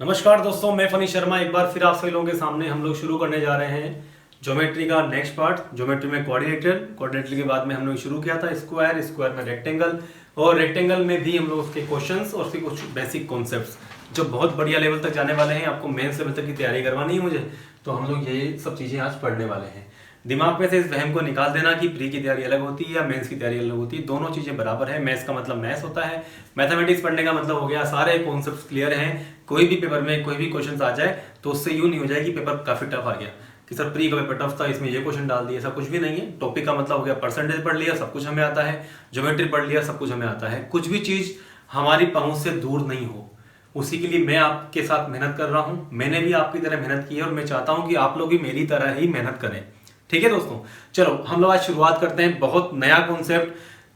नमस्कार दोस्तों, मैं फनी शर्मा एक बार फिर आप सभी लोगों के सामने हम लोग शुरू करने जा रहे हैं ज्योमेट्री का नेक्स्ट पार्ट। ज्योमेट्री में कोऑर्डिनेटर के बाद में हम लोग शुरू किया था स्क्वायर में रेक्टेंगल, और रेक्टेंगल में भी हम लोग उसके क्वेश्चंस और उसके कुछ बेसिक कॉन्सेप्ट्स जो बहुत बढ़िया लेवल तक जाने वाले हैं। आपको मेंस लेवल तक की तैयारी करवानी है मुझे, तो हम लोग ये सब चीज़ें आज पढ़ने वाले हैं। दिमाग में से इस वहम को निकाल देना कि प्री की तैयारी अलग होती है या मेंस की तैयारी अलग होती है। दोनों चीज़ें बराबर है। मैथ्स का मतलब मैथ्स होता है, मैथमेटिक्स पढ़ने का मतलब हो गया सारे कॉन्सेप्ट्स क्लियर हैं। कोई भी पेपर में कोई भी क्वेश्चन आ जाए तो उससे यूँ नहीं हो जाए कि पेपर काफ़ी टफ आ गया कि सर प्री का पेपर टफ था, इसमें ये क्वेश्चन डाल दिए। ऐसा कुछ भी नहीं है। टॉपिक का मतलब हो गया परसेंटेज पढ़ लिया, सब कुछ हमें आता है। ज्योमेट्री पढ़ लिया, सब कुछ हमें आता है। कुछ भी चीज़ हमारी पहुँच से दूर नहीं हो, उसी के लिए मैं आपके साथ मेहनत कर रहा हूँ। मैंने भी आपकी तरह मेहनत की है और मैं चाहता हूँ कि आप लोग भी मेरी तरह ही मेहनत करें। ठीक है दोस्तों, चलो हम लोग आज शुरुआत करते हैं। बहुत नया कॉन्सेप्ट,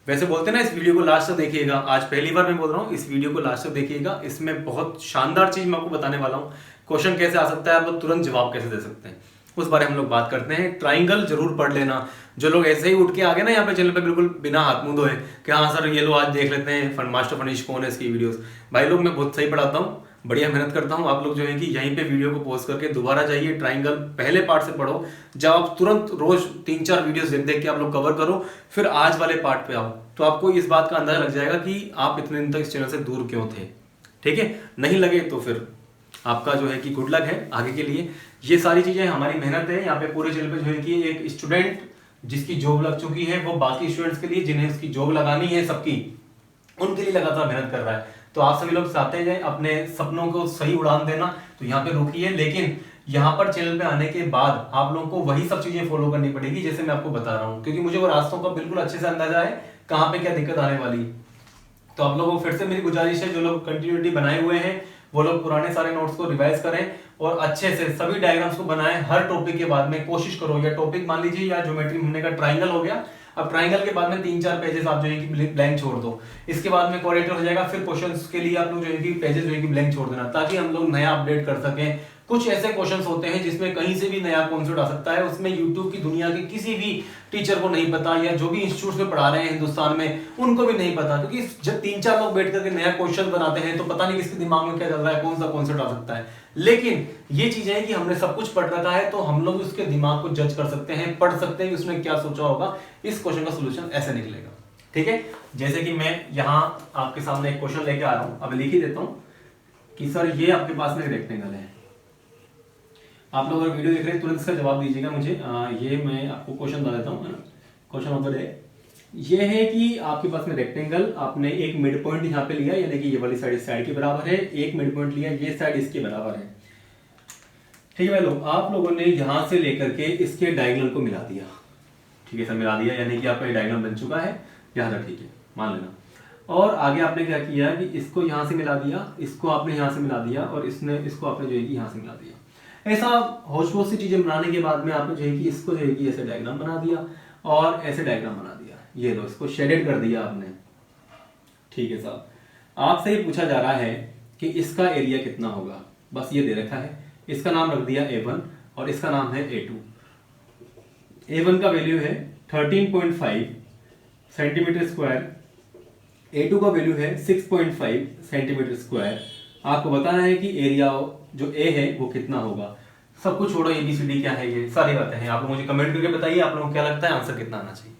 वैसे बोलते हैं ना, इस वीडियो को लास्ट तक देखिएगा। आज पहली बार मैं बोल रहा हूँ, इस वीडियो को लास्ट तक देखिएगा। इसमें बहुत शानदार चीज मैं आपको बताने वाला हूँ। क्वेश्चन कैसे आ सकता है, आप लोग तुरंत जवाब कैसे दे सकते हैं, उस बारे में हम लोग बात करते हैं। ट्राइंगल जरूर पढ़ लेना। जो लोग ऐसे ही उठ के आ गए ना यहाँ पे चैनल पे बिल्कुल बिना हाथ मुंह धोए कि हाँ सर ये लो आज देख लेते हैं फन मास्टर फनीश कौन है, इसकी वीडियोस। भाई लोग मैं बहुत सही पढ़ाता हूँ, बढ़िया मेहनत करता हूँ। आप लोग जो है कि यहीं पे वीडियो को पॉज करके दोबारा जाइए, ट्राइंगल पहले पार्ट से पढ़ो। जब आप तुरंत रोज 3-4 वीडियोस देख देख के आप लोग कवर करो, फिर आज वाले पार्ट पे आओ, तो आपको इस बात का अंदाजा लग जाएगा कि आप इतने दिन तक इस चैनल से दूर क्यों थे। ठीक है, नहीं लगे तो फिर आपका जो है कि गुड लक है आगे के लिए। ये सारी चीजें हमारी मेहनत है। यहाँ पे पूरे चैनल पे जो है कि एक स्टूडेंट जिसकी जॉब लग चुकी है, वो बाकी स्टूडेंट्स के लिए जिन्हें उसकी जॉब लगानी है, सबकी उनके लिए लगातार मेहनत कर रहा है। तो आप सभी लोग चाहते हैं अपने सपनों को सही उड़ान देना, तो यहाँ पे रुकिए। लेकिन यहाँ पर चैनल पे आने के बाद आप लोगों को वही सब चीजें फॉलो करनी पड़ेगी जैसे मैं आपको बता रहा हूँ, क्योंकि मुझे वो रास्तों का बिल्कुल अच्छे से अंदाजा है कहाँ पे क्या दिक्कत आने वाली। तो आप लोगों को फिर से मेरी गुजारिश है, जो लोग कंटिन्यूटी बनाए हुए हैं वो लोग पुराने सारे नोट्स को रिवाइज करें और अच्छे से सभी डायग्राम्स को बनाएं। हर टॉपिक के बाद में कोशिश करो, या टॉपिक मान लीजिए या ज्योमेट्री हमने का ट्राइंगल हो गया, अब ट्राइंगल के बाद में 3-4 पेजेस आप जो है कि ब्लैंक छोड़ दो। इसके बाद में कोऑर्डिनेटर हो जाएगा, फिर क्वेश्चंस के लिए आप लोग जो है कि पेजेस जो है कि ब्लैंक छोड़ देना, ताकि हम लोग नया अपडेट कर सकें। कुछ ऐसे क्वेश्चंस होते हैं जिसमें कहीं से भी नया कॉन्सेप्ट आ सकता है, उसमें यूट्यूब की दुनिया के किसी भी टीचर को नहीं पता, या जो भी इंस्टीट्यूट में पढ़ा रहे हैं हिंदुस्तान में उनको भी नहीं पता। क्योंकि जब 3-4 लोग बैठ करके नया क्वेश्चन बनाते हैं तो पता नहीं किसके दिमाग में क्या चल रहा है, कौन सा कॉन्सेप्ट आ सकता है। लेकिन ये चीजें हैं कि हमने सब कुछ पढ़ रखा है, तो हम लोग उसके दिमाग को जज कर सकते हैं, पढ़ सकते हैं कि उसने क्या सोचा होगा, इस क्वेश्चन का सोल्यूशन ऐसे निकलेगा। ठीक है, जैसे कि मैं यहाँ आपके सामने एक क्वेश्चन लेके आ रहा हूं, अब लिख ही देता हूं कि सर ये आपके पास में रेक्टेंगल है। आप लोग अगर वीडियो देख रहे हैं तुरंत इसका जवाब दीजिएगा मुझे। ये मैं आपको क्वेश्चन बता देता हूँ, क्वेश्चन ऑफ द डे ये है कि आपके पास में रेक्टेंगल, आपने एक मिड पॉइंट यहाँ पे लिया, यानी कि ये वाली साइड इस साइड के बराबर है, एक मिड पॉइंट लिया, ये साइड इसके बराबर है। ठीक है भाई लोग, आप लोगों ने यहां से लेकर के इसके डायगोनल को मिला दिया। ठीक है सर, मिला दिया, यानी कि आपका डायगोनल बन चुका है यहाँ तक। ठीक है, मान लेना। और आगे आपने क्या किया कि इसको यहां से मिला दिया, इसको आपने यहां से मिला दिया, और इसको आपने जो है कि यहां से मिला दिया। ऐसा होश होश सी चीजें बनाने के बाद में आपने जो है कि इसको जो है कि ऐसे डायग्राम बना दिया और ऐसे डायग्राम बना दिया। ये लो, इसको शेडेड कर दिया आपने। ठीक है साहब, आपसे ये पूछा जा रहा है कि इसका एरिया कितना होगा, बस ये दे रखा है। इसका नाम रख दिया A1 और इसका नाम है A2। A1 का वैल्यू है 13.5 सेंटीमीटर स्क्वायर, A2 का वैल्यू है 6.5 सेंटीमीटर स्क्वायर। आपको बताना है कि एरिया जो A है वो कितना होगा। सब कुछ छोड़ो, ABCD क्या है, ये सारी बातें हैं। आप लोग मुझे कमेंट करके बताइए आप लोगों को क्या लगता है आंसर कितना आना चाहिए।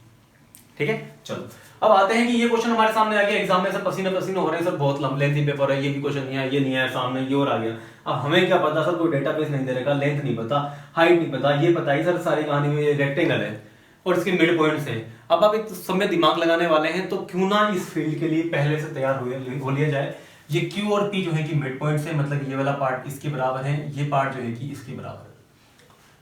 ठीक है, चलो अब आते हैं कि ये क्वेश्चन हमारे सामने आ गया एग्जाम में, सब पसीने पसीने हो रहे हैं सर, बहुत लेंथी पेपर है, ये भी क्वेश्चन नहीं है, ये नहीं है, सामने ये और आ गया। अब हमें क्या पता सर, कोई डेटाबेस नहीं दे रखा, लेंथ नहीं पता, हाइट नहीं पता, ये पता ही सर सारी कहानी में ये रेक्टेंगल है और इसके मिड पॉइंट्स है। अब आप एक समय दिमाग लगाने वाले हैं, तो क्यों ना इस फील्ड के लिए पहले से तैयार हो लिया जाए। ये Q और P जो है कि मिड पॉइंट्स है, मतलब ये वाला पार्ट इसके बराबर है, ये पार्ट जो है कि इसके बराबर है।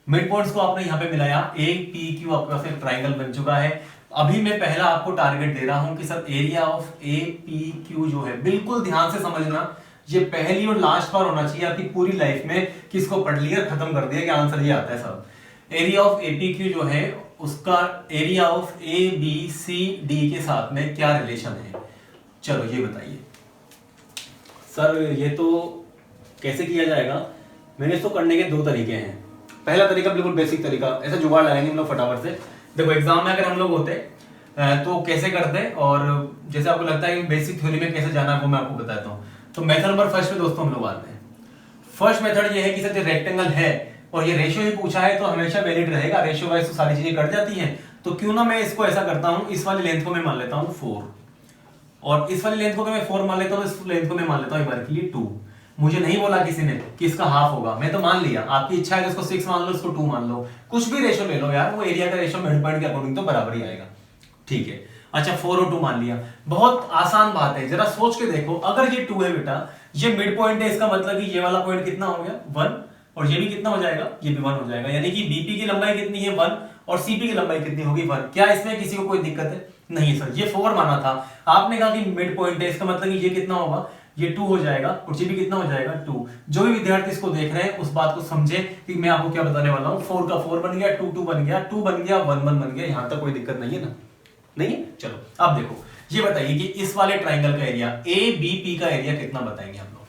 मिड पॉइंट्स को आपने यहाँ पे मिलाया, APQ आपके पास एक ट्राइंगल बन चुका है। अभी मैं पहला आपको टारगेट दे रहा हूं कि सर एरिया ऑफ APQ जो है, बिल्कुल ध्यान से समझना, ये पहली और लास्ट बार होना चाहिए आपकी पूरी लाइफ में कि इसको पढ़ लिया खत्म कर दिया कि आंसर ये आता है सब। एरिया ऑफ APQ जो है उसका एरिया ऑफ ABCD के साथ में क्या रिलेशन है, चलो ये बताइए। सर ये तो कैसे किया जाएगा, मैंने इसको करने के 2 तरीके हैं। पहला तरीका बिल्कुल बेसिक तरीका, ऐसा जुगाड़ लगाएंगे हम लोग फटाफट से। देखो एग्जाम में अगर हम लोग होते तो कैसे करते, और जैसे आपको लगता है कि बेसिक थ्योरी में कैसे जाना है वो मैं आपको बताता हूँ। तो मेथड नंबर फर्स्ट पे दोस्तों हम लोग आते हैं। फर्स्ट मेथड ये है कि सर जो रेक्टेंगल है और ये रेशियो ही पूछा है तो हमेशा वैलिड रहेगा, रेशियो वाइज तो सारी चीजें कट जाती हैं। तो क्यों ना मैं इसको ऐसा करता हूं, इस वाली लेंथ को मैं मान लेता हूं 4 और इस वाली लेंथ को मैं 4 मान लेता हूं, इस लेंथ को मैं मान लेता हूं एक बार के लिए 2। मुझे नहीं बोला किसी ने कि इसका हाफ होगा, मैं तो मान लिया। आपकी इच्छा है तो इसको 6 मान लो, इसको 2 मान लो, कुछ भी रेशियो ले लो यार, वो एरिया का रेशियो मिड पॉइंट के अकॉर्डिंग तो बराबर ही आएगा। ठीक है, अच्छा 4 और 2 मान लिया, बहुत आसान बात है। जरा सोच के देखो, अगर ये 2 है बेटा, ये मिड पॉइंट है, इसका मतलब कि ये वाला पॉइंट कितना हो गया 1 और ये भी कितना हो जाएगा, ये भी 1 हो जाएगा। यानी कि बीपी की लंबाई कितनी है 1 और सीपी की लंबाई कितनी होगी 1। क्या इसमें किसी को कोई दिक्कत है? नहीं सर, ये 4 माना था, आपने कहा कि मिड पॉइंट है, इसका मतलब कि ये कितना होगा, ये 2 हो जाएगा और ये भी कितना हो जाएगा 2। जो भी विद्यार्थी इसको देख रहे हैं उस बात को समझे कि मैं आपको क्या बताने वाला हूं। 4 का 4 बन गया, 2 2 बन गया, 2 बन गया, 1 1 बन गया, यहां तक कोई दिक्कत नहीं है ना? नहीं है। चलो अब देखो, ये बताइए कि इस वाले ट्राइंगल का एरिया ए बी पी का एरिया कितना बताएंगे हम लोग?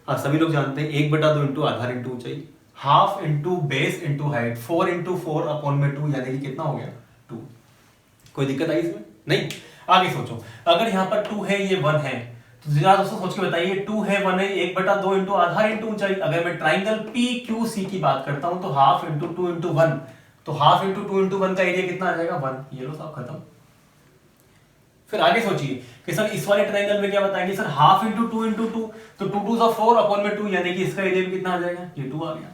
हाँ, सभी लोग जानते हैं 1/2 इंटू आधार इंटू ऊंचाई, half into base into height, 4 into 4 upon में 2, यानी कि कितना हो गया 2। कोई दिक्कत आई इसमें? नहीं। आगे सोचो, अगर यहाँ पर 2 है, ये 1 है, तो जरा दोस्तों सोच के बताइए, 2 है 1 है, 1/2 इंटू आधार इंटू ऊंचाई। अगर मैं ट्राइंगल पी क्यू सी की बात करता हूं तो हाफ इंटू 2 इंटू 1, तो हाफ इंटू 2 इंटू 1 का एरिया कितना आ जाएगा 1। ये लो साहब, खत्म। फिर आगे सोचिए कि सर इस वाले ट्रायंगल में क्या बताएंगे, सर हाफ इंटू 2 इंटू 2, तो 2 2 4 अपॉन में 2, यानी कि इसका एरिया भी कितना आ जाएगा, ये 2 आ गया।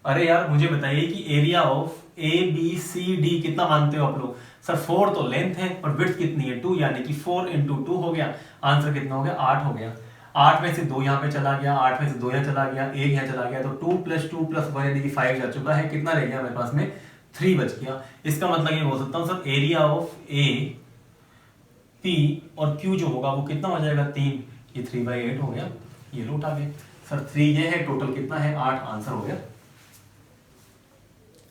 अरे यार मुझे बताइए कि area of A B C D कितना मानते हो आप लोग? सर 4 तो लेंथ है और विड्थ कितनी है 2, यानी कि 4 इंटू 2 हो गया। आंसर कितना हो गया 8 हो गया। 8 में से 2 यहाँ पे चला गया, 8 में से 2 यहाँ चला गया, 1 यहाँ चला गया, तो 2 + 2 + 1 यानी कि 5 जा चुका है। कितना रह गया मेरे पास में 3 बच गया। इसका मतलब ये बोल सकता हूँ sir area of A P और क्यू जो होगा वो कितना हो जाएगा 3, ये 3/8 हो गया। ये लो उठा गए सर 3 ये है, टोटल कितना है 8, आंसर हो गया।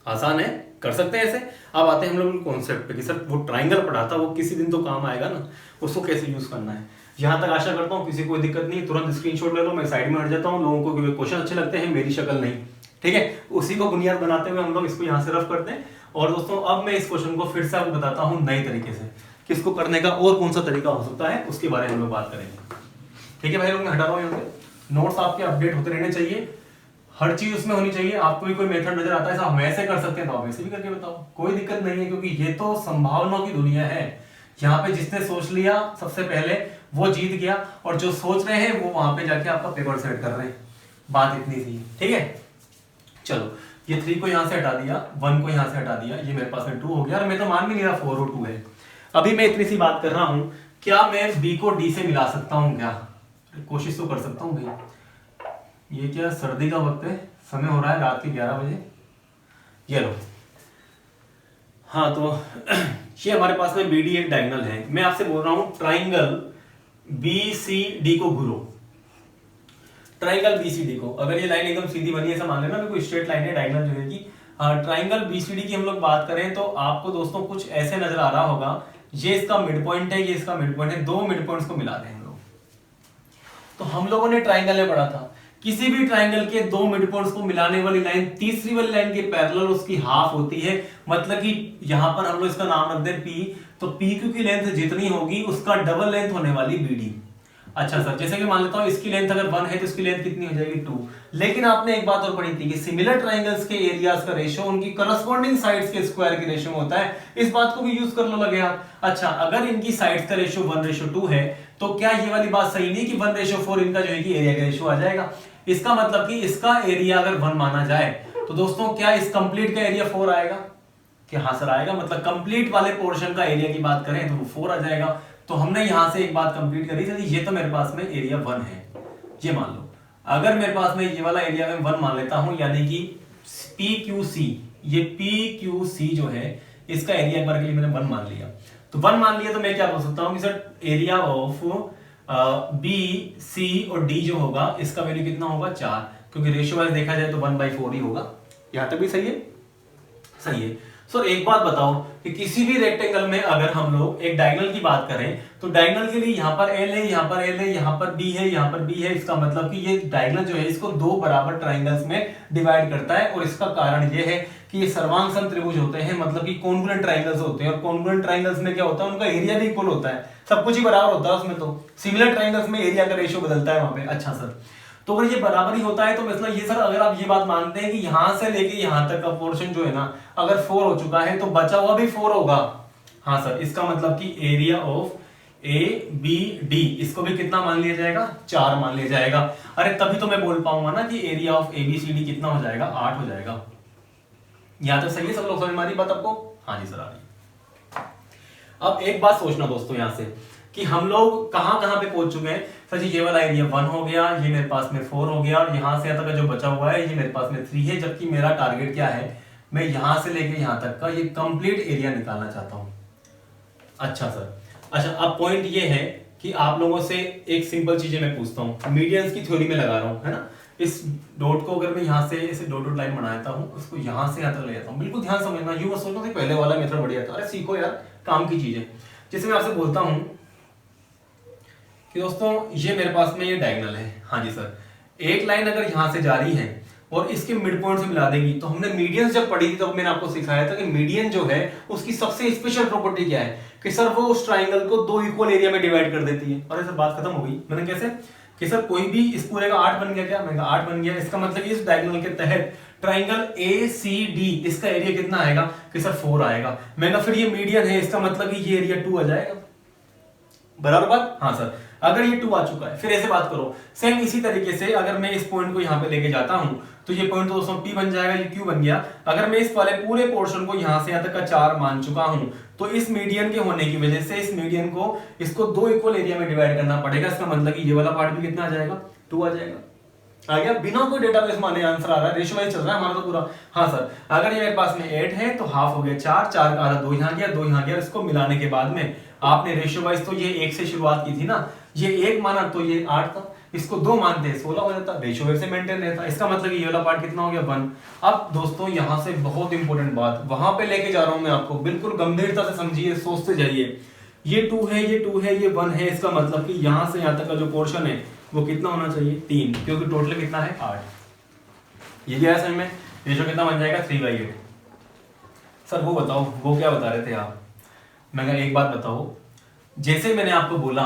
आसान है, कर सकते हैं ऐसे। अब आते हैं हम लोग कॉन्सेप्ट पे कि सर वो ट्राइंगल पढ़ा था वो किसी दिन तो काम आएगा ना, उसको कैसे यूज करना है। यहां तक आशा करता हूँ किसी को कोई दिक्कत नहीं, तुरंत स्क्रीनशॉट ले लो, मैं साइड में हट जाता हूँ। लोगों को क्वेश्चन अच्छे लगते हैं, मेरी शक्ल नहीं, ठीक है। उसी को बुनियाद बनाते हुए हम लोग इसको यहाँ से रफ करते हैं। और दोस्तों अब मैं इस क्वेश्चन को फिर से आपको बताता हूँ नए तरीके से, किसको करने का और कौन सा तरीका हो सकता है उसके बारे में हम लोग बात करेंगे। ठीक है भाई लोग, मैं हटा रहा हूँ यहाँ से। नोट्स आपके अपडेट होते रहने चाहिए, हर चीज उसमें होनी चाहिए। आपको भी कोई मेथड नजर आता है साहब हम ऐसे कर सकते हैं तो आप ऐसे भी करके बताओ, कोई दिक्कत नहीं है, क्योंकि ये तो संभावनाओं की दुनिया है। यहाँ पे जिसने सोच लिया सबसे पहले वो जीत गया, और जो सोच रहे हैं वो वहां पे जाके आपका पेपर सेट कर रहे हैं। बात इतनी सी, ठीक है। चलो ये 3 को यहाँ से हटा दिया, 1 को यहाँ से हटा दिया, ये मेरे पास में 2 हो गया। और मैं तो मान भी नहीं रहा 4 और 2 है। अभी मैं इतनी सी बात कर रहा हूं, क्या मैं बी को डी से मिला सकता हूं? क्या कोशिश तो कर सकता हूं भाई। ये क्या सर्दी का वक्त है, समय हो रहा है रात के 11 बजे। ये लो, हाँ तो ये हमारे पास में बी डी एक डायगोनल है। मैं आपसे बोल रहा हूं ट्राइंगल बी सी डी को घुरो। ट्राइंगल बी सी डी को, अगर ये लाइन एकदम सीधी बनी है ऐसा मान लेना, कोई स्ट्रेट लाइन है डायगोनल जो है कि ट्राइंगल बी सी डी की हम लोग बात करें तो आपको दोस्तों कुछ ऐसे नजर आ रहा होगा। ये इसका मिड पॉइंट है, ये इसका मिड पॉइंट है, 2 मिड पॉइंट्स को मिला रहे हैं हम लोग। तो हम लोगों ने ट्राइंगल में पढ़ा था किसी भी ट्राइंगल के 2 मिड पॉइंट्स को मिलाने वाली लाइन तीसरी वाली लाइन के पैरेलल उसकी हाफ होती है। मतलब कि यहां पर हम लोग इसका नाम रख दें पी, तो पी क्यू की लेंथ जितनी होगी उसका डबल लेंथ होने वाली बीडी। अच्छा सर, जैसे कि मान लेता हूं इसकी लेंथ अगर 1 है तो इसकी लेंथ कितनी हो जाएगी 2। लेकिन आपने एक बात और पढ़ी थी कि सिमिलर ट्राइंगल्स के एरियाज का रेशियो उनकी करस्पॉन्डिंग साइड्स के स्क्वायर के रेशियो में होता है। इस बात को भी यूज कर लो लगे आप। अच्छा, अगर इनकी साइड्स का रेशियो 1:2 है तो क्या ये वाली बात सही नहीं कि 1:4 इनका जो है कि एरिया का रेशियो आ जाएगा? इसका मतलब कि इसका एरिया अगर 1 माना जाए तो दोस्तों क्या इस कंप्लीट का एरिया 4 आएगा? कि हाँ सर आएगा, मतलब कंप्लीट वाले पोर्शन का एरिया की बात करें तो वो 4 आ जाएगा। तो हमने यहां से एक बात कंप्लीट करी थी, ये तो मेरे पास में एरिया 1 है, ये मान लो। अगर मेरे पास में ये वाला एरिया में 1 मान लेता हूं, यानी कि PQC, ये PQC जो है इसका एरिया एक बार के लिए मैंने 1 मान लिया। तो 1 मान लिया तो मैं क्या बोल सकता हूं कि sir area of B C और डी जो होगा इसका वैल्यू कितना होगा 4, क्योंकि रेशियो वाइज देखा जाए तो 1/4 ही होगा। यहां तक भी सही है? सही है। सर एक बात बताओ कि किसी भी रेक्टेंगल में अगर हम लोग एक डायगोनल की बात करें तो डायगोनल के लिए यहाँ पर एल है, यहाँ पर एल है, यहाँ पर बी है, यहाँ पर बी है। इसका मतलब कि ये डायगोनल जो है इसको 2 बराबर ट्राइंगल्स में डिवाइड करता है। और इसका कारण ये है कि ये सर्वांग सम त्रिभुज होते हैं, मतलब कि कॉन्ग्रुएंट ट्राइंगल्स होते हैं। और कॉन्ग्रुएंट ट्राइंगल्स में क्या होता है, उनका एरिया भी इक्वल होता है, सब कुछ ही बराबर होता है उसमें। तो सिमिलर ट्राइंगल्स में एरिया का रेशियो बदलता है वहां पे। अच्छा सर, तो अगर ये बराबरी होता है तो मतलब ये सर अगर आप ये बात मानते हैं कि यहां से लेके यहां तक का पोर्शन जो है ना अगर 4 हो चुका है तो बचा हुआ भी 4 होगा। हाँ सर, इसका मतलब कि area of A B D इसको भी कितना मान लिया जाएगा, 4 मान लिया जाएगा। अरे तभी तो मैं बोल पाऊंगा ना कि area of A B C D कितना हो जाएगा, 8 हो जाएगा। यहां तक सही है सब लोग, समझ मारी बात आपको? हाँ जी सर आ रही। अब एक बात सोचना दोस्तों यहां से कि हम लोग कहां कहां पे पहुंच चुके हैं। सर जी ये वाला एरिया 1 हो गया, ये मेरे पास में 4 हो गया, और यहां से यहां तक का जो बचा हुआ है ये मेरे पास में 3 है, जबकि मेरा टारगेट क्या है, मैं यहां से लेके यहां तक का ये कंप्लीट एरिया निकालना चाहता हूं। अच्छा सर, अच्छा अब पॉइंट ये है कि आप लोगों से एक सिंपल चीजें मैं पूछता हूँ, मीडियंस की थ्योरी में लगा रहा हूँ है ना। इस डॉट को अगर मैं यहाँ से ऐसे डॉट डॉट लाइन बनाता हूँ, उसको यहाँ से यहाँ तक ले जाता हूँ, बिल्कुल ध्यान समझना, यूं मत सोचना कि पहले वाला मेथड बढ़िया था। अरे सीखो यार, काम की चीज है। जैसे मैं आपसे बोलता हूँ कि दोस्तों ये मेरे पास में ये डायगोनल है, हाँ जी सर, एक लाइन अगर यहाँ से जा रही है और इसके मिड पॉइंट से मिला देगी, तो हमने मीडियन जब पढ़ी थी तब मैंने आपको सिखाया था कि मीडियन जो है उसकी सबसे स्पेशल प्रॉपर्टी क्या है कि सर वो उस ट्राइंगल को 2 इक्वल एरिया में डिवाइड कर देती है। अरे सर बात खत्म हो गई। मैंने कैसे कि सर कोई भी इस पूरे का 8 बन गया क्या, मैंने कहा 8 बन गया, इसका मतलब इस डायगोनल के तहत ट्राइंगल ए सी डी इसका एरिया कितना आएगा कि सर 4 आएगा। मैंने कहा फिर ये मीडियन है, इसका मतलब ये एरिया 2 आ जाएगा। बराबर बात? हाँ सर, अगर ये 2 आ चुका है फिर ऐसे बात करो। सेम इसी तरीके से अगर मैं इस पॉइंट को यहाँ पे लेके जाता हूं तो ये पॉइंट तो दोस्तों P बन जाएगा, ये Q बन गया। अगर मैं इस वाले पूरे पोर्शन को यहाँ से यहाँ तक का 4 मान चुका हूं तो इस मीडियन के होने की वजह से इस मीडियन को इसको 2 इक्वल एरिया में डिवाइड करना पड़ेगा। इसका मतलब कि ये वाला पार्ट भी कितना आ जाएगा, 2 आ जाएगा। आ गया, बिना कोई डेटाबेस माने आंसर आ रहा है, रेशियो वाइज चल रहा है हमारा तो पूरा। हाँ सर, अगर ये मेरे पास में 8 है तो हाफ हो गया 4, 4 का आधा 2 यहाँ गया, 2 यहाँ गया, इसको मिलाने के बाद में आपने रेशियो वाइज तो ये 1 से शुरुआत की थी ना, ये 1 माना तो ये 8 था, इसको 2 मानते हैं 16 हो जाता, रेशियो वाइज से मेंटेन रहता। इसका मतलब ये वाला पार्ट कितना हो गया, 1। अब दोस्तों यहां से बहुत इंपॉर्टेंट बात वहां पे लेके जा रहा हूं मैं आपको, बिल्कुल गंभीरता से समझिए, सोचते जाइए। ये 2 है, ये 2 है, ये 1 है, इसका मतलब कि यहां से यहां तक का जो पोर्शन है वो कितना होना चाहिए, 3, क्योंकि टोटल कितना है 8। ये क्या है समझ में, रेशियो कितना बन जाएगा 3/8। सर वो बताओ, वो क्या बता रहे थे आप? मैं कहा एक बात बताओ, जैसे मैंने आपको बोला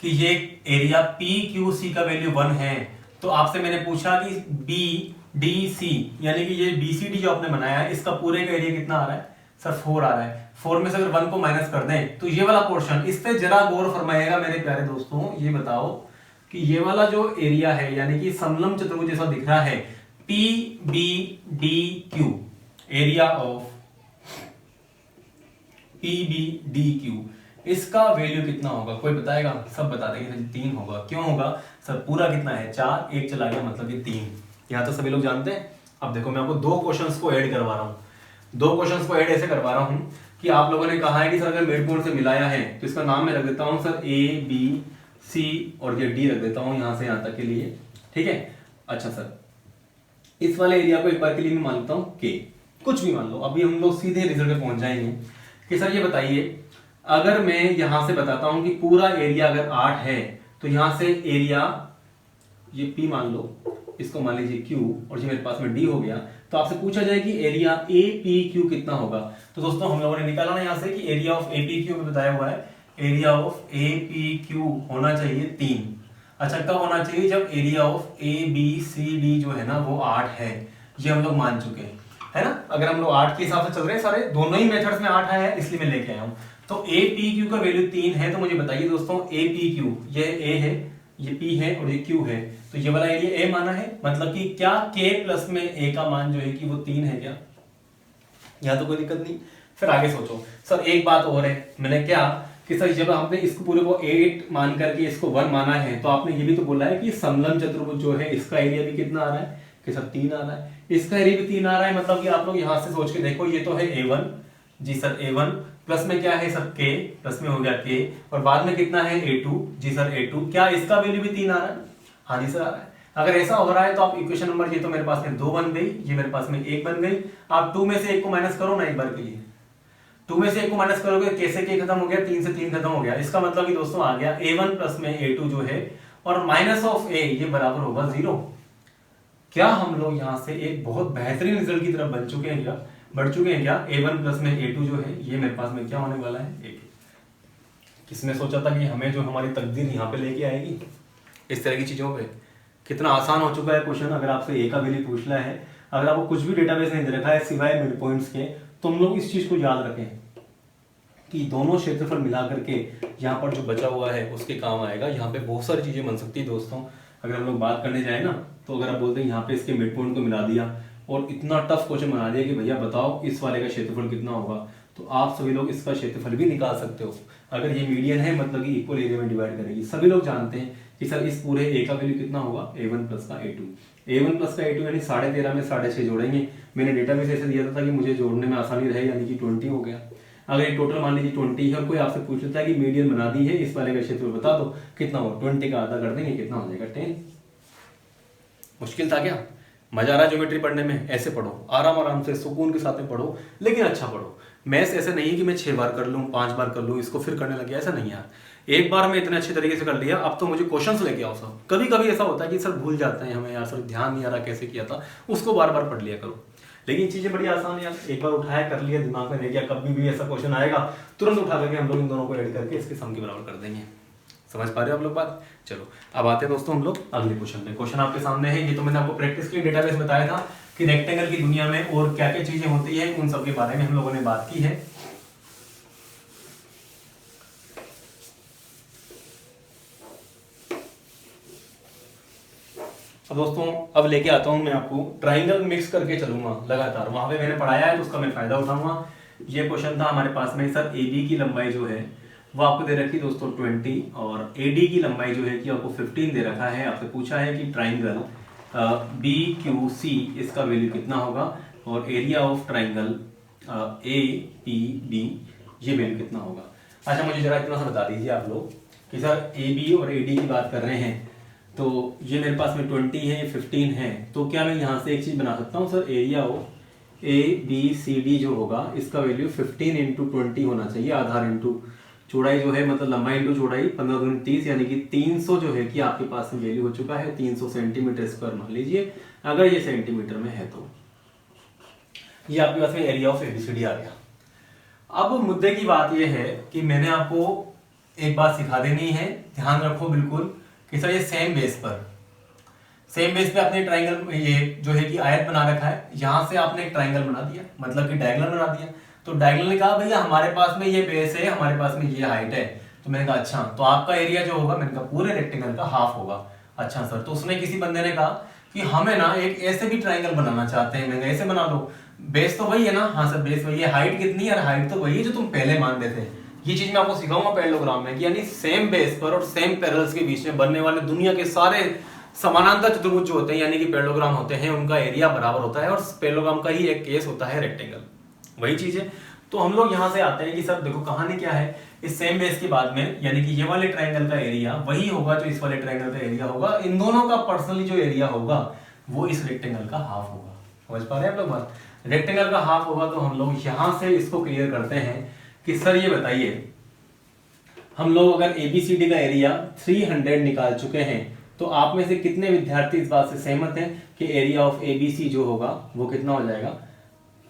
कि ये एरिया PQC का वैल्यू 1 है, तो आपसे मैंने पूछा कि BDC यानी कि ये BCD जो आपने बनाया है इसका पूरे का एरिया कितना आ रहा है, सर 4 आ रहा है। 4 में से अगर 1 को माइनस कर दें तो ये वाला पोर्शन, इस पे जरा गौर फरमाइएगा मेरे प्यारे दोस्तों। ये बताओ कि ये वाला जो एरिया है यानी कि समलंब चतुर्भुज जैसा दिख रहा है, PBDQ, एरिया ऑफ PBDQ, इसका वैल्यू कितना होगा, कोई बताएगा? सब बता देंगे सर 3 होगा। क्यों होगा सर, पूरा कितना है 4, 1 चला गया मतलब ये 3। यहां तो सभी लोग जानते हैं। अब देखो मैं आपको 2 क्वेश्चंस को ऐड करवा रहा हूं, 2 क्वेश्चंस को ऐड ऐसे करवा रहा हूं कि आप लोगों ने कहा है कि सर अगर मिड पॉइंट से मिलाया है तो इसका नाम मैं रख देता हूं सर ABC और ये D रख देता हूं यहां से यहां तक के लिए, ठीक है। अच्छा सर, इस वाले एरिया को एक बार के लिए मैं मान लेता हूं K, कुछ भी मान लो। अभी हम लोग सीधे रिजल्ट पे पहुंच जाएंगे कि सर ये बताइए, अगर मैं यहां से बताता हूं कि पूरा एरिया अगर 8 है तो यहां से एरिया ये P मान लो, इसको मान लीजिए Q, और ये मेरे पास में D हो गया, तो आपसे पूछा जाए कि एरिया APQ कितना होगा। तो दोस्तों हम लोगों ने निकाला ना यहां से कि एरिया ऑफ APQ में बताया हुआ है, एरिया ऑफ APQ होना चाहिए 3। अच्छा कब होना चाहिए, जब एरिया ऑफ ABCD जो है ना वो 8 है, ये हम लोग मान चुके हैं है ना। अगर हम लोग 8 के हिसाब से चल रहे हैं, सारे दोनों ही मेथड्स में 8 आया है इसलिए मैं लेके आया हूं। तो APQ का वैल्यू 3 है, तो मुझे बताइए दोस्तों APQ, ये A है, ये P है और ये Q है, तो ये वाला एरिया A माना है, मतलब कि क्या K प्लस में A का मान जो है कि वो 3 है क्या? यहाँ तो कोई दिक्कत नहीं। फिर आगे सोचो सर, एक बात और है, मैंने क्या कि सर जब आपने इसको पूरे को 8 मान करके इसको 1 माना है तो आपने ये भी तो बोला है कि समलंब चतुर्भुज जो है इसका एरिया भी कितना आ रहा है कि सर 3 आ रहा है, इसका एरिया भी 3 आ रहा है। मतलब कि आप लोग यहां से सोच के देखो, ये तो है A1, जी सर A1, प्लस में क्या है सर K, प्लस में हो गया K, और बाद में कितना है A2, जी सर A2, क्या इसका वैल्यू भी 3 आ रहा है? हाँ जी सर आ रहा है। अगर ऐसा हो रहा है तो आप इक्वेशन नंबर, ये तो मेरे पास में 2 बन गई, ये मेरे पास में 1 बन गई। आप 2 में से 1 को माइनस करो ना एक बार के लिए, 2 में से 1 को माइनस करोगे, कैसे K खत्म हो गया, 3 से 3 खत्म हो गया। इसका मतलब कि दोस्तों आ गया A1 प्लस में A2 जो है, और माइनस ऑफ A ये बराबर होगा 0। क्या हम लोग यहाँ से एक बहुत बेहतरीन रिजल्ट की तरफ बढ़ चुके हैं क्या? A1 प्लस में A2 जो है ये मेरे पास में क्या होने वाला है, 1। किसने सोचा था कि हमें जो हमारी तकदीर यहाँ पे लेके आएगी इस तरह की चीजों पे? कितना आसान हो चुका है क्वेश्चन। अगर आपसे ए का वैल्यू पूछना है, अगर आपको कुछ भी डेटाबेस नहीं दे रखा है सिवाय मिड पॉइंट्स के, तो हम लोग इस चीज को याद रखें कि दोनों क्षेत्रफल मिला करके यहाँ पर जो बचा हुआ है उसके काम आएगा। यहाँ पे बहुत सारी चीजें बन सकती है दोस्तों। अगर हम लोग बात करने जाए ना, तो अगर आप बोलते हैं यहाँ पे इसके मिड पॉइंट को मिला दिया और इतना टफ क्वेश्चन बना दिया कि भैया बताओ इस वाले का क्षेत्रफल कितना होगा, तो आप सभी लोग इसका क्षेत्रफल भी निकाल सकते हो। अगर ये मीडियन है मतलब कि इक्वल एरिया में डिवाइड करेगी। सभी लोग जानते हैं कि सर इस पूरे ए का वैल्यू कितना होगा, a1 प्लस का a2। a1 प्लस का a2 यानी 13.5 में 6.5 जोड़ेंगे। मैंने डेटा में ऐसे दिया था कि मुझे जोड़ने में आसानी रहे, यानी कि 20 हो गया। अगर ये टोटल मान लीजिए 20 है और कोई आपसे पूछ लेता है कि मीडियन बना दी है इस वाले का क्षेत्रफल बता दो कितना हो, 20 का आधा कर देंगे, कितना हो जाएगा 10। मुश्किल था क्या? मजा आ रहा है ज्योमेट्री पढ़ने में? ऐसे पढ़ो, आराम आराम से सुकून के साथ में पढ़ो, लेकिन अच्छा पढ़ो। मैथ्स ऐसे नहीं है कि मैं 6 बार कर लूँ 5 बार कर लूँ इसको फिर करने लगे, ऐसा नहीं यार। एक बार में इतने अच्छे तरीके से कर लिया, अब तो मुझे क्वेश्चंस लेके आओ सब। कभी कभी ऐसा होता है कि सर भूल जाते हैं हमें, यार सर ध्यान नहीं आ रहा कैसे किया था, उसको बार बार पढ़ लिया करो। लेकिन चीजें बड़ी आसान है यार, एक बार उठाया कर लिया, दिमाग में रह गया, कभी भी ऐसा क्वेश्चन आएगा तुरंत उठा करके हम लोग इन दोनों को ऐड करके इसके सम के बराबर कर देंगे। समझ पा रहे हो आप लोग बात? चलो अब आते हैं दोस्तों हम लोग अगले क्वेश्चन पे। क्वेश्चन आपके सामने है, ये तो मैंने आपको प्रैक्टिस के लिए डेटाबेस बताया था कि रेक्टेंगल की दुनिया में और क्या क्या चीजें होती है, उन सब के बारे में हम लोगों ने बात की है। अब दोस्तों अब लेके आता हूं मैं आपको ट्राइंगल मिक्स करके चलूंगा लगातार। वहां पे मैंने पढ़ाया है तो उसका मैं फायदा उठाऊंगा। ये क्वेश्चन था हमारे पास में, सर ए बी की लंबाई जो है वो आपको दे रखी दोस्तों 20 और ए डी की लंबाई जो है कि आपको 15 दे रखा है। आपसे पूछा है कि ट्राइंगल बी क्यू सी इसका वैल्यू कितना होगा और area of triangle A P B ये वैल्यू कितना होगा। अच्छा मुझे जरा इतना सा बता दीजिए आप लोग कि सर ए बी और ए डी की बात कर रहे हैं, तो ये मेरे पास में 20 है, 15 है, तो क्या मैं यहाँ से एक चीज बना सकता हूँ sir, area of A B C D जो होगा इसका वैल्यू 15 इंटू 20 होना चाहिए। आधार इंटू चौड़ाई जो है मतलब लंबाई इंटू चौड़ाई 15 दूनी 30, यानी कि 300 जो है कि आपके पास में वैल्यू हो चुका है 300 सेंटीमीटर स्क्वायर मान लीजिए, अगर ये सेंटीमीटर में है तो ये आपके पास में एरिया ऑफ एबीसीडी आ गया। अब मुद्दे की बात यह है कि मैंने आपको एक बात सिखा देनी है, ध्यान रखो बिल्कुल कि सर ये सेम बेस पे आपने ट्राइंगल ये जो है कि आयत बना रखा है, यहां से आपने एक ट्राइंगल बना दिया मतलब कि डायगोनल बना दिया। तो डायगोनल ने कहा भैया हमारे पास में ये बेस है, हमारे पास में ये हाइट है, तो मैंने कहा अच्छा तो आपका एरिया जो होगा, मैंने कहा पूरे रेक्टेंगल का हाफ होगा। अच्छा सर, तो उसने किसी बंदे ने कहा कि हमें ना एक ऐसे भी ट्राइंगल बनाना चाहते हैं, मैंने ऐसे बना लो, बेस तो वही है ना। हाँ सर बेस वही है, हाइट कितनी है? हाइट तो वही है जो तुम पहले मान रहे थे। ये चीज मैं आपको सिखाऊंगा पैरेललोग्राम में, कि यानी सेम बेस पर और सेम पैरेलल्स के बीच में बनने वाले दुनिया के सारे समानांतर चतुर्भुज जो होते हैं यानी कि पैरेललोग्राम होते हैं, उनका एरिया बराबर होता है और पैरेललोग्राम का ही एक केस होता है रेक्टेंगल, वही चीज है। तो हम लोग यहाँ से आते हैं कि सर देखो कहानी क्या है, इस सेम बेस के बाद में यानी कि ये वाले ट्राइंगल का एरिया वही होगा जो इस वाले ट्राइंगल का एरिया होगा, इन दोनों का पर्सनली जो एरिया होगा वो इस रेक्टेंगल का हाफ होगा। समझ पा रहे हैं आप लोग बात? रेक्टेंगल का हाफ होगा। तो हम लोग यहाँ से इसको क्लियर करते हैं कि सर ये बताइए, हम लोग अगर एबीसीडी का एरिया 300 निकाल चुके हैं, तो आप में से कितने विद्यार्थी इस बात से सहमत हैं कि एरिया ऑफ एबीसी जो होगा वो कितना हो जाएगा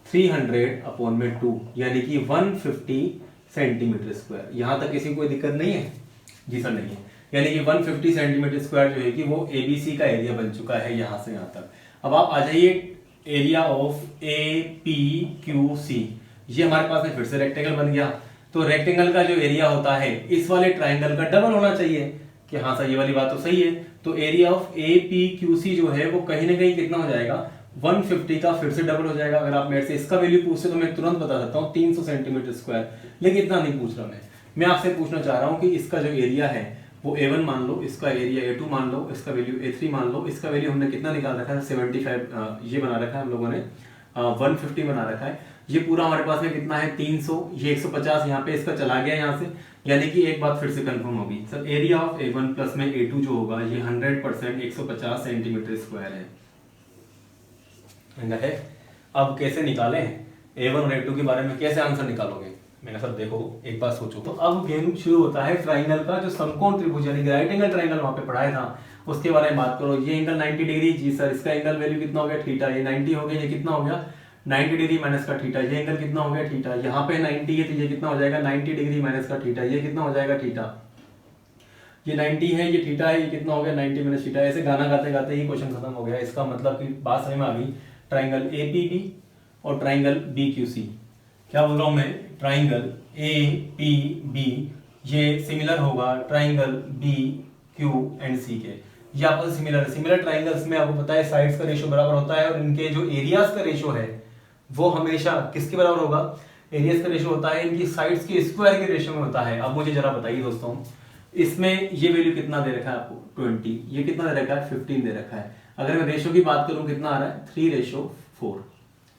300/2 यानी कि 150 सेंटीमीटर स्क्वायर। यहां तक किसी को कोई दिक्कत नहीं है? जी सर नहीं है। यानी कि 150 सेंटीमीटर स्क्वायर जो है कि वो एबीसी का एरिया बन चुका है यहां से यहां तक। अब आप आ जाइए area of A P Q C, ये हमारे पास में फिर से रेक्टेंगल बन गया। तो रेक्टेंगल का जो एरिया होता है इस वाले ट्राइंगल का डबल होना चाहिए कि हाँ सर ये वाली बात तो सही है। तो area of A P Q C जो है वो कहीं ना कहीं कितना हो जाएगा 150 का फिर से डबल हो जाएगा। अगर आप मेरे से इसका वैल्यू पूछते तो मैं तुरंत बता सकता हूँ 300 सेंटीमीटर स्क्वायर, लेकिन इतना नहीं पूछ रहा मैं आपसे पूछना चाह रहा हूँ कि इसका जो एरिया है वो A1 मान लो, इसका एरिया A2 मान लो, इसका वैल्यू A3 मान लो। इसका वैल्यू हमने कितना निकाल रखा है 75, ये बना रखा है हम लोगों ने 150 बना रखा है। ये पूरा हमारे पास में कितना है 300, ये 150 यहाँ पे इसका चला गया यहाँ से, यानी कि एक बात फिर से कंफर्म होगी sir area of A1 plus में A2 जो होगा ये 100% 150 सेंटीमीटर स्क्वायर है। अब कैसे निकालें A1 और A2 के बारे में, कैसे आंसर निकालोगे? मैंने सर देखो एक बात सोचो। तो अब गेम शुरू होता है ट्राइंगल का, जो समकोण त्रिभुज यानी राइट एंगल ट्राइंगल वहां पे पढ़ाया था उसके बारे में बात करो। ये एंगल 90 डिग्री, जी सर इसका एंगल वैल्यू कितना हो गया थीटा, ये 90 हो गया, ये कितना हो गया 90 डिग्री माइनस का थीटा, ये एंगल कितना हो गया थीटा। यहाँ पे 90 है तो ये कितना हो जाएगा 90 डिग्री माइनस का थीटा, ये कितना हो जाएगा थीटा। ये 90 है, ये थीटा है, ये कितना हो गया 90 माइनस थीटा। ऐसे गाना गाते गाते ही क्वेश्चन खत्म हो गया। इसका मतलब कि बात समझ में आ गई। ट्राइंगल APB और ट्राइंगल BQC, क्या बोल रहा हूं मैं, ट्राइंगल APB ये सिमिलर होगा ट्राइंगल BQC के। ये आपस में सिमिलर है। सिमिलर ट्राइंगल्स में आपको पता है साइड्स का रेशियो बराबर होता है और इनके जो एरियाज का रेशियो है वो हमेशा किसके बराबर होगा, एरियाज का रेशियो होता है इनकी साइड्स के स्क्वायर के रेशियो में होता है। अब मुझे जरा बताइए दोस्तों, इसमें ये वैल्यू कितना दे रखा है आपको 20, ये कितना दे रखा है 15 दे रखा है। अगर मैं रेशियो की बात करूं कितना आ रहा है 3:4।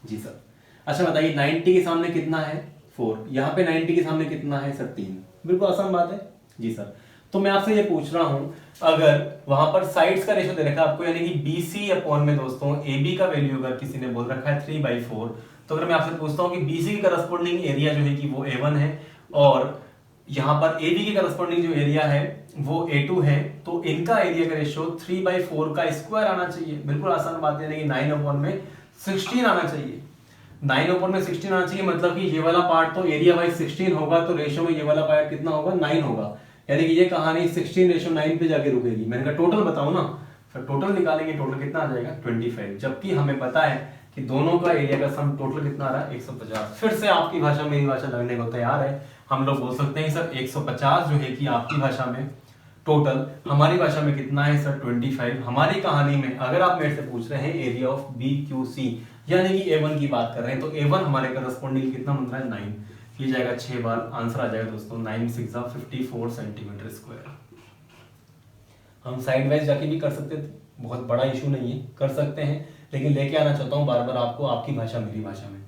जी सर। अच्छा बताइए 90 के सामने कितना है 4, यहाँ पे 90 के सामने कितना है सर 3। बिल्कुल आसान बात है। जी सर। तो मैं आपसे ये पूछ रहा हूं, अगर वहां पर साइड्स का रेशियो दे रखा है आपको, यानी कि BC अपॉन में दोस्तों AB का वैल्यू अगर किसी ने बोल रखा है 3/4, तो अगर मैं आपसे पूछता हूं कि BC की करस्पॉन्डिंग एरिया जो है कि वो A1 है और यहाँ पर AB की करस्पॉन्डिंग जो एरिया है वो A2 है, तो इनका एरिया का रेशियो 3/4 का स्क्वायर आना चाहिए। बिल्कुल आसान बात है, यानी कि 9/16 आना चाहिए। 9/16 आना चाहिए, मतलब कि ये वाला पार्ट तो एरिया वाइज 16 होगा, तो रेशियो में ये वाला पार्ट कितना होगा 9 होगा। यानी कि ये कहानी 16:9 पे जाके रुकेगी। मैंने कहा टोटल बताओ ना, फिर टोटल निकालेंगे, टोटल कितना आ जाएगा 25, जबकि हमें पता है कि दोनों का एरिया का सम टोटल कितना आ रहा है 150। फिर से आपकी भाषा मेरी भाषा लगने को तैयार है। हम लोग बोल सकते हैं सर 150 जो है कि आपकी भाषा में टोटल, हमारी भाषा में कितना है सर 25। हमारी कहानी में अगर आप मेरे से पूछ रहे हैं एरिया ऑफ BQC यानी कि A1 की बात कर रहे हैं, तो A1 हमारे करस्पॉन्डिंग कितना बन रहा है 9, ये जाएगा 6 बार, आंसर आ जाएगा दोस्तों 9 6 54 सेंटीमीटर स्क्वायर। हम साइड वाइज जाके भी कर सकते थे, बहुत बड़ा इशू नहीं है, कर सकते हैं, लेकिन लेके आना चाहता हूँ बार बार आपको आपकी भाषा मेरी भाषा में।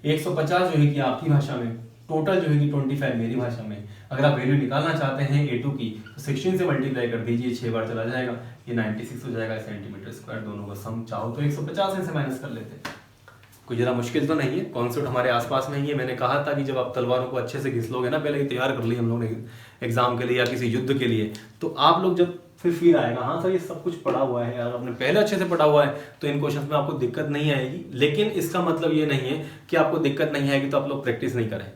150 जो है कि आपकी भाषा में, टोटल जो है कि 25 मेरी भाषा में। अगर आप वैल्यू निकालना चाहते हैं A2 की तो 16 से मल्टीप्लाई कर दीजिए, 6 बार चला जाएगा, ये 96 हो जाएगा सेंटीमीटर स्क्वायर। दोनों का सम चाहो तो 150 से माइनस कर लेते हैं, कोई जरा मुश्किल तो नहीं है, कॉन्सेप्ट हमारे आसपास में ही है। मैंने कहा था कि जब आप तलवारों को अच्छे से घिस लोगे ना, पहले तैयार कर ली हम लोगों ने एग्जाम के लिए या किसी युद्ध के लिए, तो आप लोग जब फिर आएगा हाँ सर ये सब कुछ पढ़ा हुआ है यार, आपने पहले अच्छे से पढ़ा हुआ है, तो इन क्वेश्चन में आपको दिक्कत नहीं आएगी। लेकिन इसका मतलब ये नहीं है कि आपको दिक्कत नहीं आएगी तो आप लोग प्रैक्टिस नहीं करें।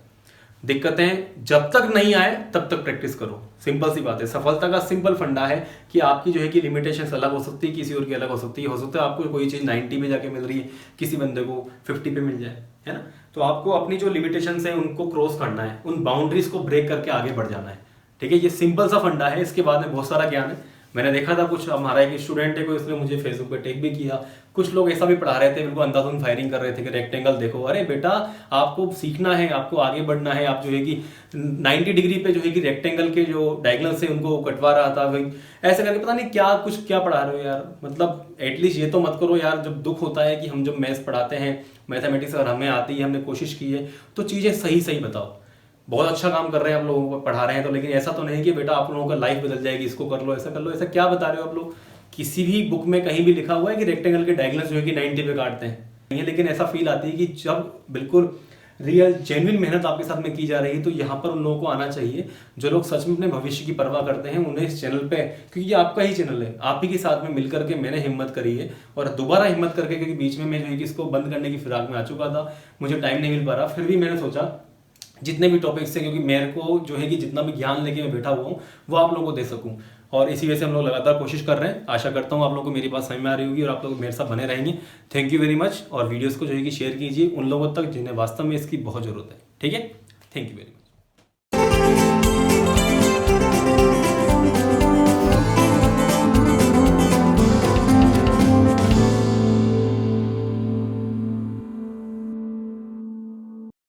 दिक्कतें जब तक नहीं आए तब तक प्रैक्टिस करो, सिंपल सी बात है। सफलता का सिंपल फंडा है कि आपकी जो है कि लिमिटेशंस अलग हो सकती है, किसी और की अलग हो सकती है। हो सकता है आपको कोई चीज़ 90 में जाके मिल रही है, किसी बंदे को 50 पे मिल जाए, है ना। तो आपको अपनी जो लिमिटेशंस है उनको क्रॉस करना है, उन बाउंड्रीज को ब्रेक करके आगे बढ़ जाना है, ठीक है। ये सिंपल सा फंडा है, इसके बाद में बहुत सारा ज्ञान है। मैंने देखा था कुछ हमारा एक स्टूडेंट है, कोई उसने मुझे फेसबुक पे टैग भी किया, कुछ लोग ऐसा भी पढ़ा रहे थे, बिल्कुल अंधाधुंध फायरिंग कर रहे थे कि रेक्टेंगल देखो। अरे बेटा आपको सीखना है, आपको आगे बढ़ना है। आप जो है कि 90 डिग्री पे जो है कि रेक्टेंगल के जो डायगोनल्स है उनको कटवा रहा था भाई, ऐसे करके पता नहीं क्या कुछ क्या पढ़ा रहे हो यार। मतलब एटलीस्ट ये तो मत करो यार। जब दुख होता है कि हम जब मैथ्स पढ़ाते हैं, मैथमेटिक्स अगर हमें आती है, हमने कोशिश की है, तो चीज़ें सही सही बताओ। बहुत अच्छा काम कर रहे हैं आप लोगों को पढ़ा रहे हैं तो, लेकिन ऐसा तो नहीं कि बेटा आप लोगों का लाइफ बदल जाएगी, इसको कर लो, ऐसा कर लो, ऐसा क्या बता रहे हो आप लोग। किसी भी बुक में कहीं भी लिखा हुआ है कि रेक्टेंगल के डायगोनल्स जो है कि 90 पे काटते हैं, लेकिन ऐसा फील आती है कि जब बिल्कुल रियल जेन्युइन मेहनत आपके साथ में की जा रही है, तो यहाँ पर उन लोगों को आना चाहिए जो लोग सच में अपने भविष्य की परवाह करते हैं। उन्हें इस चैनल पे, क्योंकि ये आपका ही चैनल है, आप ही के साथ में मिलकर के मैंने हिम्मत करी है और दोबारा हिम्मत करके, क्योंकि बीच में मैं जो है कि इसको बंद करने की फिराक में आ चुका था, मुझे टाइम नहीं मिल पा रहा, फिर भी मैंने सोचा जितने भी टॉपिक्स थे, क्योंकि मेरे को जो है कि जितना भी ज्ञान लेके मैं बैठा हुआ हूँ वो आप लोगों को दे सकूँ, और इसी वजह से हम लोग लगातार कोशिश कर रहे हैं। आशा करता हूँ आप लोगों को मेरी बात समझ में आ रही होगी और आप लोग मेरे साथ बने रहेंगे। Thank you very much. और वीडियोस को जो है कि शेयर कीजिए उन लोगों तक जिन्हें वास्तव में इसकी बहुत ज़रूरत है, ठीक है। Thank you very much.